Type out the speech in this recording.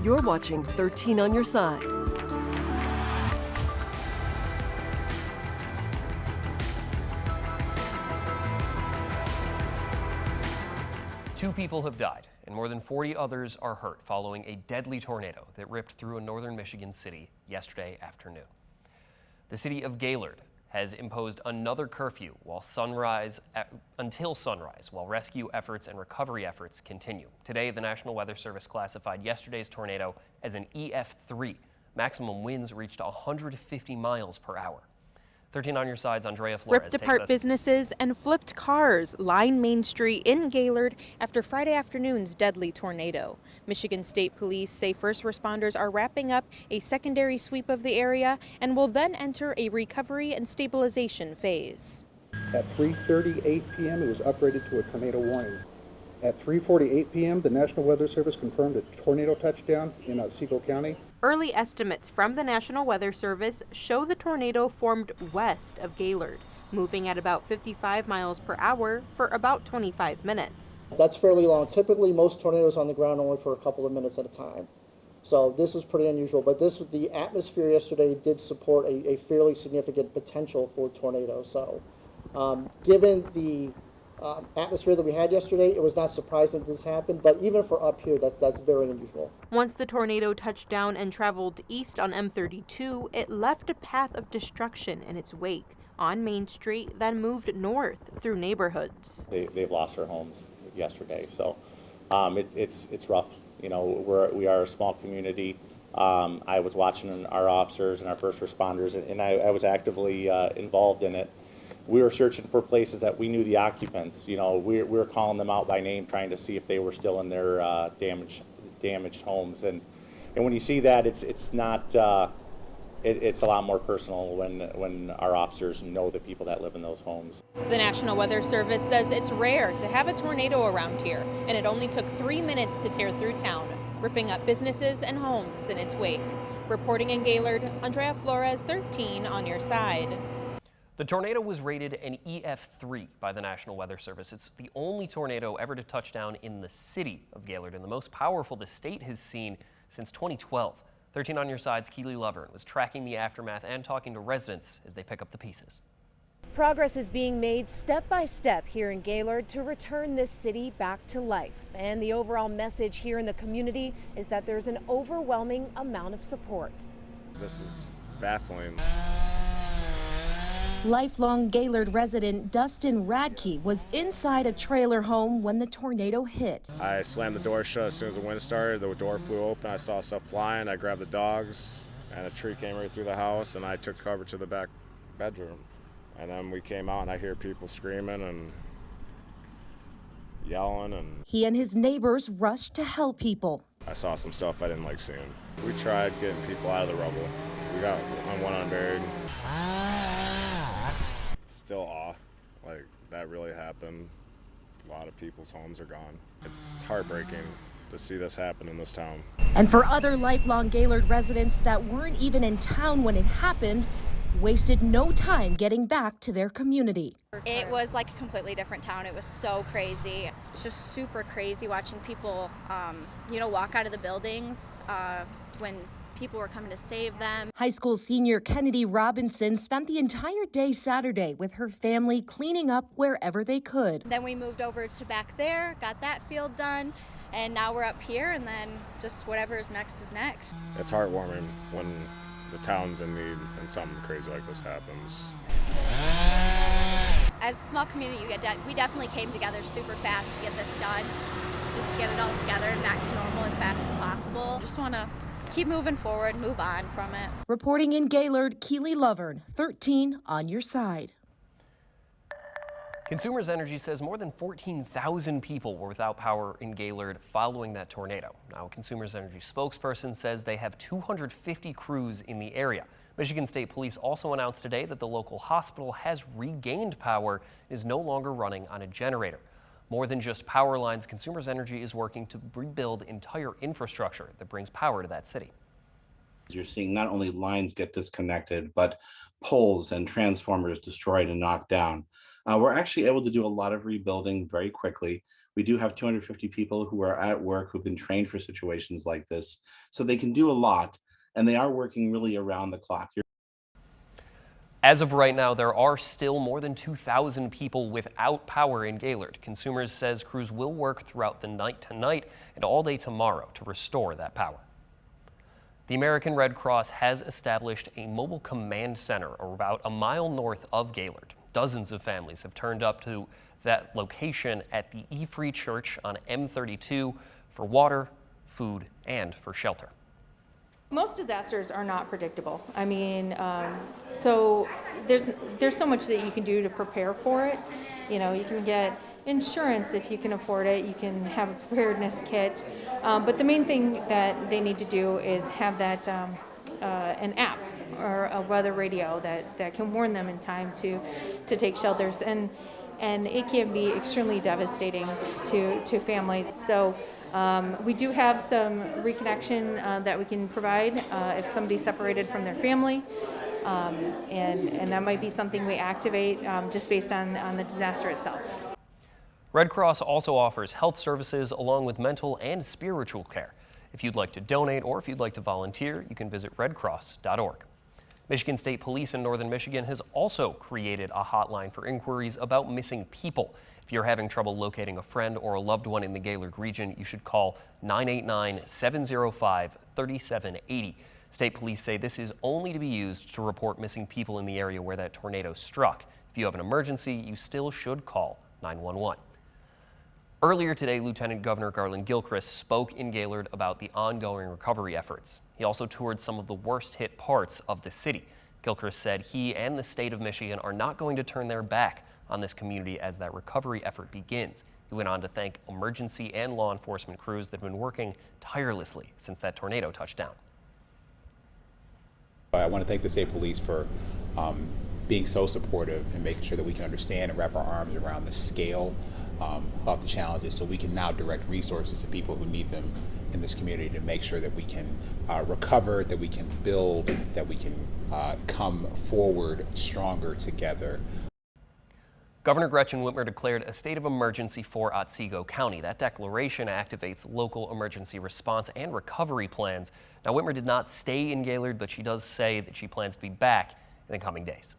You're watching 13 on your side. Two people have died and more than 40 others are hurt following a deadly tornado that ripped through a northern Michigan city yesterday afternoon. The city of Gaylord has imposed another curfew until sunrise, while rescue efforts and recovery efforts continue. Today, the National Weather Service classified yesterday's tornado as an EF3. Maximum winds reached 150 miles per hour. 13 on your side's Andrea Flores Ripped apart businesses and flipped cars line Main Street in Gaylord after Friday afternoon's deadly tornado. Michigan State Police say first responders are wrapping up a secondary sweep of the area and will then enter a recovery and stabilization phase. At 3:38 p.m., it was upgraded to a tornado warning. At 3:48 p.m., the National Weather Service confirmed a tornado touchdown in Otsego County. Early estimates from the National Weather Service show the tornado formed west of Gaylord, moving at about 55 miles per hour for about 25 minutes. That's fairly long. Typically, most tornadoes on the ground only for a couple of minutes at a time. So this is pretty unusual, but the atmosphere yesterday did support a fairly significant potential for tornadoes. So given the atmosphere that we had yesterday, it was not surprising that this happened, but even for up here, that's very unusual. Once the tornado touched down and traveled east on M32, it left a path of destruction in its wake on Main Street, then moved north through neighborhoods. They've lost their homes yesterday, so it's rough. You know, we are a small community. I was watching our officers and our first responders, and I was actively involved in it. We were searching for places that we knew the occupants. You know, we were calling them out by name, trying to see if they were still in their damaged homes. And when you see that, it's not. It's a lot more personal when our officers know the people that live in those homes. The National Weather Service says it's rare to have a tornado around here, and it only took 3 minutes to tear through town, ripping up businesses and homes in its wake. Reporting in Gaylord, Andrea Flores, 13 on your side. The tornado was rated an EF3 by the National Weather Service. It's the only tornado ever to touch down in the city of Gaylord and the most powerful the state has seen since 2012. 13 on your side's Keely Lovern was tracking the aftermath and talking to residents as they pick up the pieces. Progress is being made step by step here in Gaylord to return this city back to life. And the overall message here in the community is that there's an overwhelming amount of support. This is baffling. Lifelong Gaylord resident Dustin Radke was inside a trailer home when the tornado hit. I slammed the door shut as soon as the wind started. The door flew open. I saw stuff flying. I grabbed the dogs, and a tree came right through the house, and I took cover to the back bedroom. And then we came out, and I hear people screaming and yelling. And he and his neighbors rushed to help people. I saw some stuff I didn't like seeing. We tried getting people out of the rubble. We got one unburied. Still awe, like that really happened. A lot of people's homes are gone. It's heartbreaking to see this happen in this town. And for other lifelong Gaylord residents that weren't even in town when it happened, wasted no time getting back to their community. It was like a completely different town. It was so crazy. It's just super crazy watching people, walk out of the buildings when people were coming to save them. High school senior Kennedy Robinson spent the entire day Saturday with her family cleaning up wherever they could. Then we moved over to back there, got that field done, and now we're up here, and then just whatever is next is next. It's heartwarming when the town's in need and something crazy like this happens. As a small community, we definitely came together super fast to get this done. Just get it all together and back to normal as fast as possible. Just want to keep moving forward, move on from it. Reporting in Gaylord, Keely Lovern, 13 on your side. Consumers Energy says more than 14,000 people were without power in Gaylord following that tornado. Now, a Consumers Energy spokesperson says they have 250 crews in the area. Michigan State Police also announced today that the local hospital has regained power and is no longer running on a generator. More than just power lines, Consumers Energy is working to rebuild entire infrastructure that brings power to that city. You're seeing not only lines get disconnected, but poles and transformers destroyed and knocked down. We're actually able to do a lot of rebuilding very quickly. We do have 250 people who are at work who've been trained for situations like this. So they can do a lot, and they are working really around the clock. As of right now, there are still more than 2,000 people without power in Gaylord. Consumers says crews will work throughout the night tonight and all day tomorrow to restore that power. The American Red Cross has established a mobile command center about a mile north of Gaylord. Dozens of families have turned up to that location at the E-Free Church on M32 for water, food, and for shelter. Most disasters are not predictable. I mean, so there's so much that you can do to prepare for it. You know, you can get insurance if you can afford it. You can have a preparedness kit. But the main thing that they need to do is have that an app or a weather radio that can warn them in time to take shelters. And it can be extremely devastating to families. So we do have some reconnection that we can provide if somebody's separated from their family. And that might be something we activate just based on the disaster itself. Red Cross also offers health services along with mental and spiritual care. If you'd like to donate or if you'd like to volunteer, you can visit redcross.org. Michigan State Police in Northern Michigan has also created a hotline for inquiries about missing people. If you're having trouble locating a friend or a loved one in the Gaylord region, you should call 989-705-3780. State police say this is only to be used to report missing people in the area where that tornado struck. If you have an emergency, you still should call 911. Earlier today, Lieutenant Governor Garland Gilchrist spoke in Gaylord about the ongoing recovery efforts. He also toured some of the worst hit parts of the city. Gilchrist said he and the state of Michigan are not going to turn their back on this community as that recovery effort begins. He went on to thank emergency and law enforcement crews that have been working tirelessly since that tornado touched down. I want to thank the state police for being so supportive and making sure that we can understand and wrap our arms around the scale of the challenges, so we can now direct resources to people who need them in this community to make sure that we can recover, that we can build, that we can come forward stronger together. Governor Gretchen Whitmer declared a state of emergency for Otsego County. That declaration activates local emergency response and recovery plans. Now, Whitmer did not stay in Gaylord, but she does say that she plans to be back in the coming days.